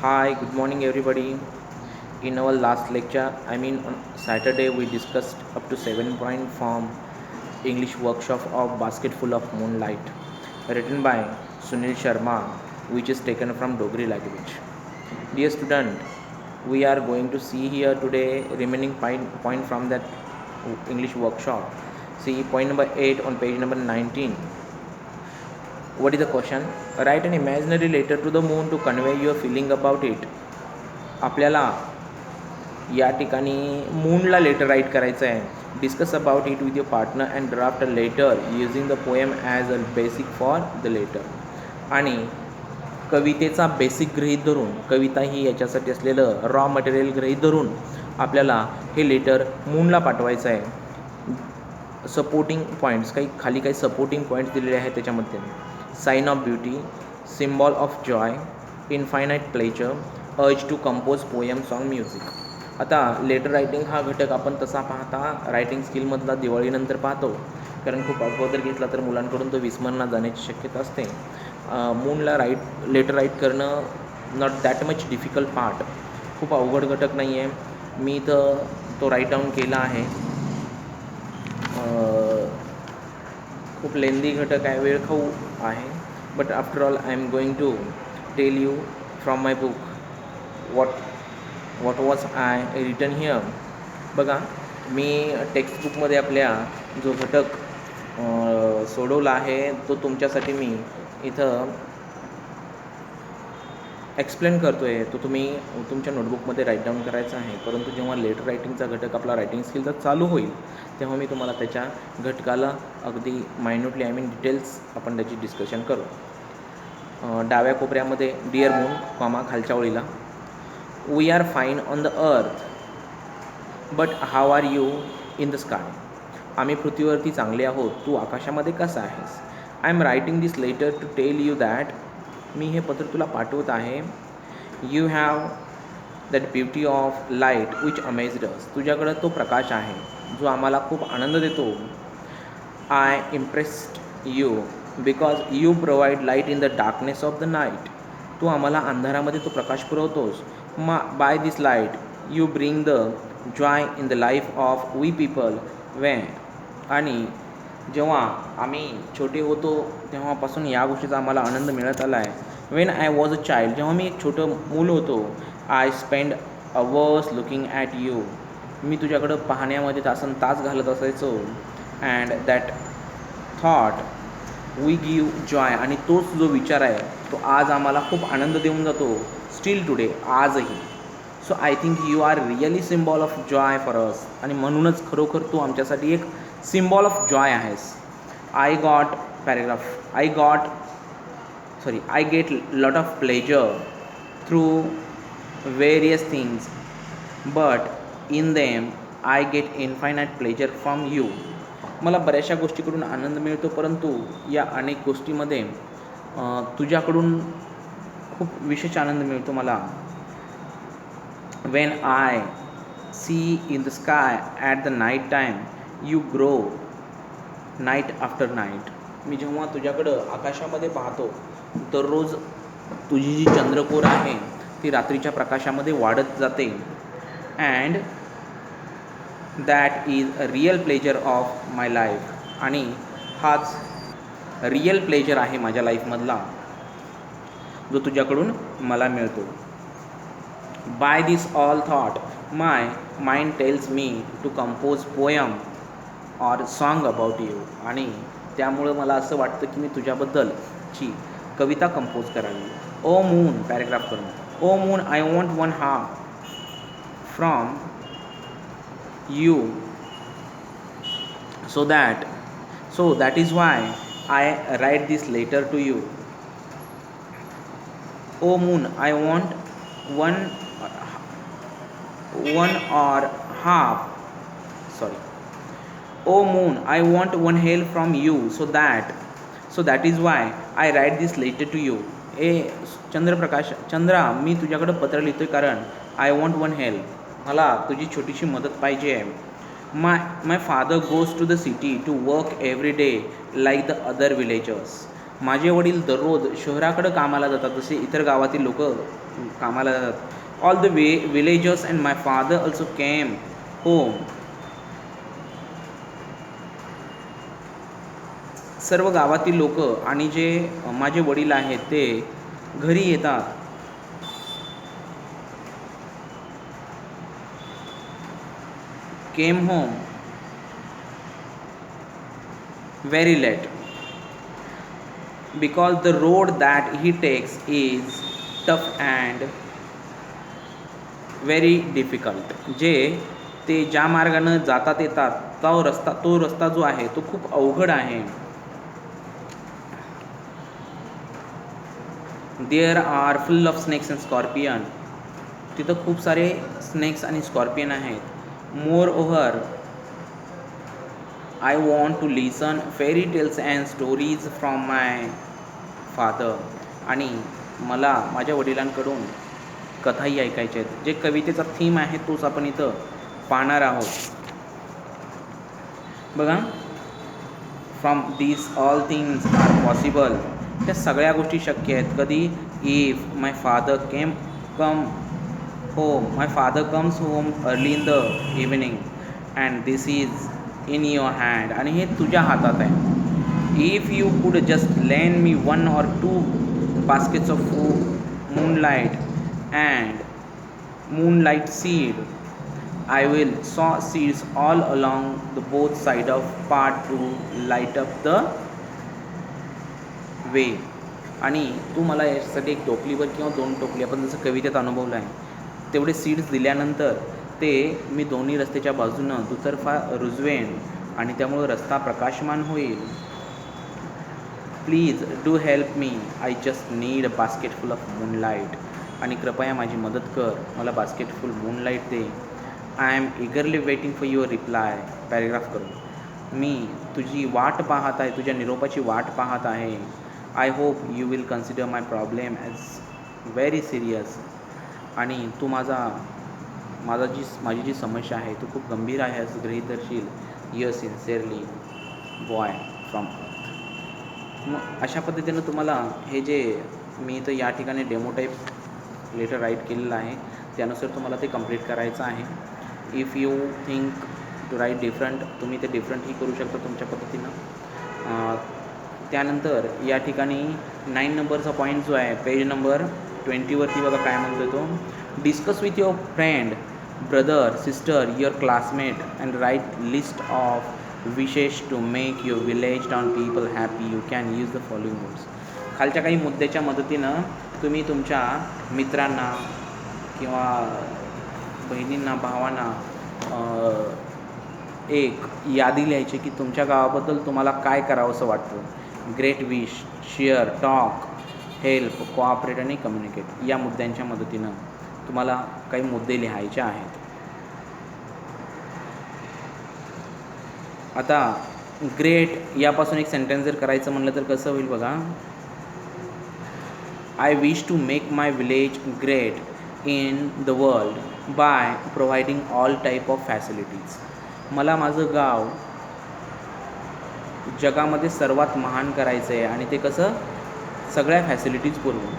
Hi, good morning everybody. In our last lecture, on Saturday, we discussed up to 7 point form English workshop of Basketful of Moonlight, written by Sunil Sharma, which is taken from Dogri language. Dear student, we are going to see here today remaining point from that English workshop. See point number 8 on page number 19. What is the question? Write an imaginary letter to the moon to convey your feeling about it. आपल्याला या ठिकाणी मूनला letter write करायचं आहे. Discuss about it with your partner and draft a letter using the poem as a basic for the letter. आणि कवितेचा basic गृहीत धरून, कविता ही याच्यासाठी असलेलं रॉ मटेरियल गृहीत धरून आपल्याला हे लेटर मूनला पाठवायचं आहे. सपोर्टिंग पॉईंट्स, काही सपोर्टिंग पॉईंट्स दिलेले आहेत त्याच्यामध्ये. Sign of beauty, symbol of joy, infinite pleasure, urge to compose poem, song, music. आता लेटर रायटिंग हा घटक आपण तसा पाहता रायटिंग स्किलमधला दिवाळीनंतर पाहतो, कारण खूप अगोदर घेतला तर मुलांकडून तो विस्मरणात जाण्याची शक्यता असते. मूनला लेटर राईट करणं not that much difficult part, खूप अवघड घटक नाही आहे. मी तर तो राईट डाऊन केला आहे. खूप लेंदी घटक आहे, वेळखाऊ आहे. But after all I am going to tell you from my book what was I written here. बघा, मी टेक्स्टबुकमध्ये आपल्या जो घटक सोडवला आहे तो तुमच्यासाठी मी इथं एक्सप्लेन करतो आहे. तो तुम्ही तुमच्या नोटबुकमध्ये राईट डाऊन करायचा आहे. परंतु जेव्हा लेटर रायटिंगचा घटक आपला रायटिंग स्किलचा चालू होईल तेव्हा मी तुम्हाला त्याच्या घटकाला अगदी मायन्युटली डिटेल्स आपण त्याची डिस्कशन करू. डाव्या कोपऱ्यामध्ये डिअर मून, खालच्या ओळीला we are fine on the earth but how are you in the sky. आम्ही पृथ्वीवरती चांगले आहोत, तू आकाशामध्ये कसा आहेस. I am writing this letter to tell you that, मी हे पत्र तुला पाठवत आहे. You have that beauty of light which amazed us. तुझ्याकडं तो प्रकाश आहे जो आम्हाला खूप आनंद देतो. I impressed you because you provide light in the darkness of the night. तू आम्हाला अंधारामध्ये तो प्रकाश पुरवतोस. By this light you bring the joy in the life of we people. आणि जेव्हा आम्ही छोटे होतो तेव्हापासून या गोष्टीचा आम्हाला आनंद मिळत आला आहे. When I was a child, जेव्हा मी एक छोटं मूल होतो, I spend hours looking at you. मी तुझ्याकडं पाहण्यामध्ये तास घालत असायचो. And that thought we give joy. आणि तोच जो विचार आहे तो आज आम्हाला खूप आनंद देऊन जातो. स्टील टुडे, आजही. So I think you are really symbol of joy for us. आणि म्हणूनच खरोखर तू आमच्यासाठी एक सिम्बॉल ऑफ जॉय आहेस. I get lot of pleasure through various things but in them I get infinite pleasure from you. मला बऱ्याचशा गोष्टीकडून आनंद मिळतो, परंतु या अनेक गोष्टीमध्ये तुझ्याकडून खूप विशेष आनंद मिळतो मला. When I see in the sky at the night time you grow night after night. मी जेव्हा तुझ्याकडं आकाशामध्ये पाहतो दररोज तुझी जी चंद्रकोर आहे ती रात्रीच्या प्रकाशामध्ये वाढत जाते. And that is a real pleasure of my life. आणि हाच रिअल प्लेजर आहे माझ्या लाईफमधला जो तुझ्याकडून मला मिळतो. By this all thought my mind tells me to compose poem or song about you. आणि त्यामुळं मला असं वाटतं की मी तुझ्याबद्दलची कविता कंपोज करावी. ओ मून, पॅरेग्राफ करून, O moon I want one half from you so that is why I write this letter to you. O moon, I want one or half, sorry, O moon, I want one help from you, so that is why I write this letter to you. Chandra, मी तुझ्याकडं पत्र लिहितोय कारण I want one help, मला तुझी छोटीशी मदत पाहिजे आहे. My father goes to the city to work every day like the other villagers. माझे वडील दररोज शहराकडे कामाला जातात, जसे इतर गावातील लोक कामाला जातात. All the villagers and my father also came home. सर्व गावातील लोक आणि जे माझे वडील आहेत ते घरी येतात. Came home very late because the road that he takes is tough and very difficult. जे ते ज्या मार्गाने जातात येतात तो रस्ता जो आहे तो खूप अवघड आहे. There are full of snakes and scorpion. तिथं खूप सारे स्नेक्स आणि स्कॉर्पियन आहेत. Moreover, I want to listen fairy tales and stories from my father. आणि मला माझ्या वडिलांकडून कथाही ऐकायच्या आहेत. जे कवितेचा थीम आहे तोच आपण इथं पाहणार आहोत. बघा, from these all things are possible. त्या सगळ्या गोष्टी शक्य आहेत. कधी? If my father my father comes home early in the evening and this is in your hand. आणि हे तुझ्या हातात आहे. If you could just lend me 1 or 2 baskets of moonlight and moonlight seed, I will sow seeds all along the both side of path to light up the way. आणि तू मला यासाठी एक टोपलीवर किंवा 2 टोपली, आपण जसं कवितेत अनुभवलं आहे तेवढे सीड्स दिल्यानंतर ते मी दोन्ही रस्त्याच्या बाजूनं दुतर्फा रुजवेन आणि त्यामुळे रस्ता प्रकाशमान होईल. Please do help me, I just need a basketful of moonlight. आणि कृपया माझी मदत कर, मला बास्केटफुल मूनलाईट दे. I am eagerly waiting for your reply. Paragraph करून, मी तुझी वाट पाहत आहे, तुझ्या निरोपाची वाट पाहत आहे. I hope you will consider my problem as very serious. आणि तू माझी जी समस्या आहे तू खूप गंभीर आहे असं गृहीत धरशील. युअर सिन्सिअरली बॉय फ्रॉम अर्थ. मग अशा पद्धतीनं तुम्हाला हे जे मी इथं या ठिकाणी डेमो टाईप लेटर राईट केलेलं आहे त्यानुसार तुम्हाला ते कंप्लीट करायचं आहे. If you think to write different, तुम्ही ते डिफरंटही करू शकता तुमच्या पद्धतीनं. त्यानंतर या ठिकाणी 9 नंबरचा पॉईंट जो आहे पेज नंबर 20वरती बघा काय म्हणतो तो. Discuss with your friend, brother, sister, your classmate and write list of wishes to make your village town people happy. You can use the following words. खालच्या काही मुद्द्याच्या मदतीनं तुम्ही तुमच्या मित्रांना किंवा बहिणींना, भावांना एक यादी लिहायची की तुमच्या गावाबद्दल तुम्हाला काय करावं असं वाटतं. Great wish, share, talk, help, cooperate आणि कम्युनिकेट या मुद्द्यांच्या मदतीनं तुम्हाला काही मुद्दे लिहायचे आहेत. आता ग्रेट यापासून एक सेंटेन्स जर करायचं म्हणलं तर कसं होईल बघा. I wish to make my village great in the world by providing all type of facilities. मला माझं गाव जगामध्ये सर्वात महान करायचं आहे आणि ते कसं, सगळ्या फॅसिलिटीज पुरवून.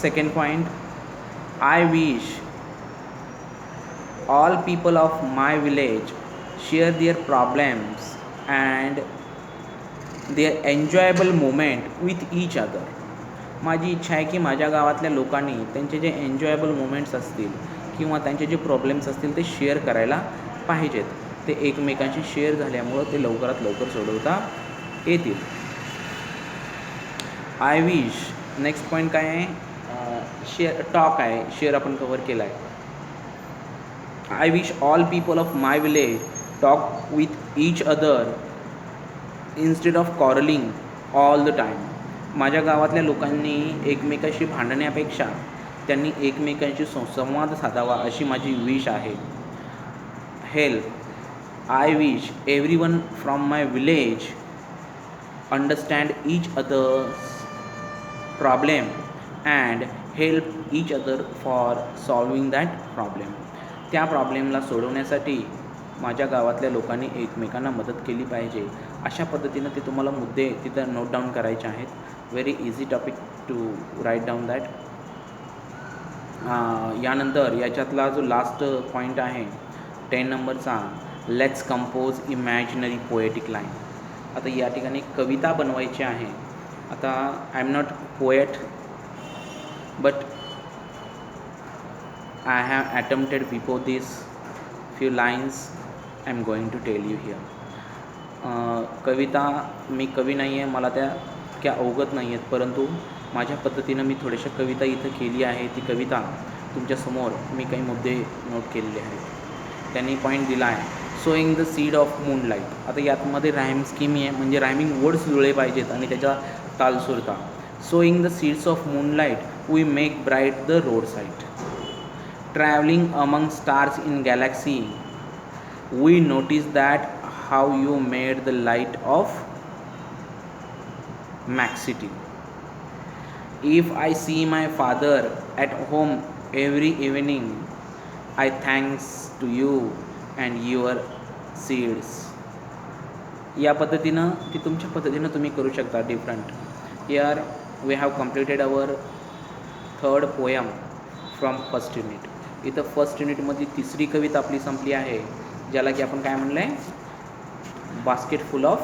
Second point, I wish all people of my village share their problems and their enjoyable moment with each other. माझी इच्छा आहे की माझ्या गावातल्या लोकांनी त्यांचे जे एन्जॉयबल मोमेंट्स असतील किंवा त्यांचे जे प्रॉब्लेम्स असतील ते शेअर करायला पाहिजेत. ते एकमेकांशी शेअर झाल्यामुळं ते लवकरात लवकर सोडवता येतील. आय विश, नेक्स्ट पॉईंट काय आहे, शेअर टॉक आहे, शेअर आपण कव्हर केला आहे. I wish all people of my village talk with each other instead of quarrelling all the time. माझ्या गावातल्या लोकांनी एकमेकाशी भांडण्यापेक्षा त्यांनी एकमेकांशी संवाद साधावा अशी माझी विश आहे. Help, I wish everyone from my village understand each others problem and help each other for solving that problem. त्या प्रॉब्लेमला सोडवण्यासाठी माझ्या गावातल्या लोकांनी एकमेकांना मदत केली पाहिजे. अशा पद्धतीनं ते तुम्हाला मुद्दे तिथं नोट डाऊन करायचे आहेत. Very easy topic to write down that. यानंतर याच्यातला जो लास्ट पॉईंट आहे 10 नंबरचा, let's compose imaginary poetic line. आता या ठिकाणी कविता बनवायची आहे. आता I am not poet but I have attempted before this few lines I am going to tell you here. कविता, मी कवी नाही आहे, मला त्या अवगत नाही आहेत, परंतु माझ्या पद्धतीनं मी थोड्याशा कविता इथं केली आहे. ती कविता तुमच्यासमोर मी काही मुद्दे नोट केलेले आहेत. त्यांनी पॉईंट दिला आहे sowing the seed of moonlight. आता यातमध्ये राईम स्कीम आहे, म्हणजे रायमिंग वर्ड्स जुळले पाहिजेत आणि त्याचा ताल सुरता. Sowing the seeds of moonlight we make bright the road side. Travelling among stars in galaxy we notice that how you made the light of मॅक्सिटी. If I see my father at home every evening, I thanks to you and your seeds. या पद्धतीनं ती तुमच्या पद्धतीनं तुम्ही करू शकता different. Here we have completed our third poem from first unit. इथं फर्स्ट युनिटमध्ये तिसरी कविता आपली संपली आहे, ज्याला की आपण काय म्हणलं आहे, बास्केट फुल ऑफ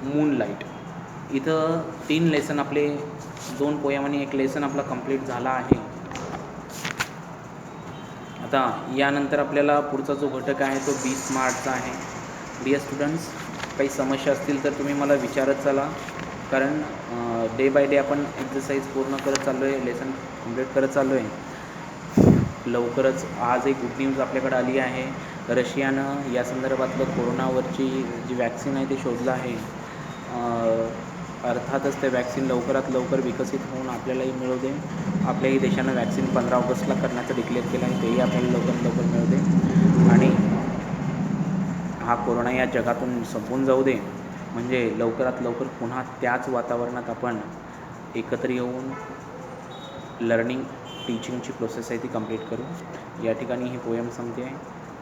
मूनलाईट. इथं 3 लेसन आपले, 2 पोयम आणि 1 लेसन आपला कंप्लीट झाला आहे. आता यानंतर आपल्याला पुढचा जो घटक आहे तो बी स्मार्टचा आहे. डिअर स्टुडंट्स, काही समस्या असतील तर तुम्ही मला विचारत चला, कारण डे बाय डे आपण एक्झरसाईज पूर्ण करत चाललो आहे, लेसन कंप्लीट करत चाललो आहे. लवकरच आज एक गुड न्यूज आपल्याकडे आली आहे. रशियानं या संदर्भातलं कोरोनावरची जी वॅक्सिन आहे ते शोधलं आहे. अर्थातच ते वॅक्सिन लवकरात लवकर विकसित होऊन आपल्यालाही मिळू दे. आपल्याही देशानं वॅक्सिन 15 ऑगस्टला करण्याचं डिक्लेअर केलं आहे, तेही आपल्याला लवकरात लवकर मिळू दे आणि हा कोरोना या जगातून संपून जाऊ दे. म्हणजे लवकरात लवकर पुन्हा त्याच वातावरणात आपण एकत्र येऊन लर्निंग टीचिंगची प्रोसेस आहे ती कंप्लीट करू. या ठिकाणी ही पोयम संपते आहे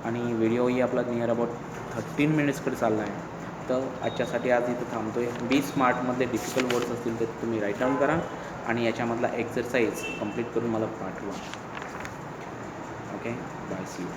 आणि व्हिडिओही आपला नियर अबाउट 13 मिनिट्सकडे चालला आहे. तर आजच्यासाठी आज इथं थांबतो आहे. बी स्मार्टमधले डिफिकल्ट वर्ड्स असतील तर तुम्ही राईट डाऊन करा आणि याच्यामधला एक्सरसाइज कंप्लीट करून मला पाठवा. Okay, bye, see you.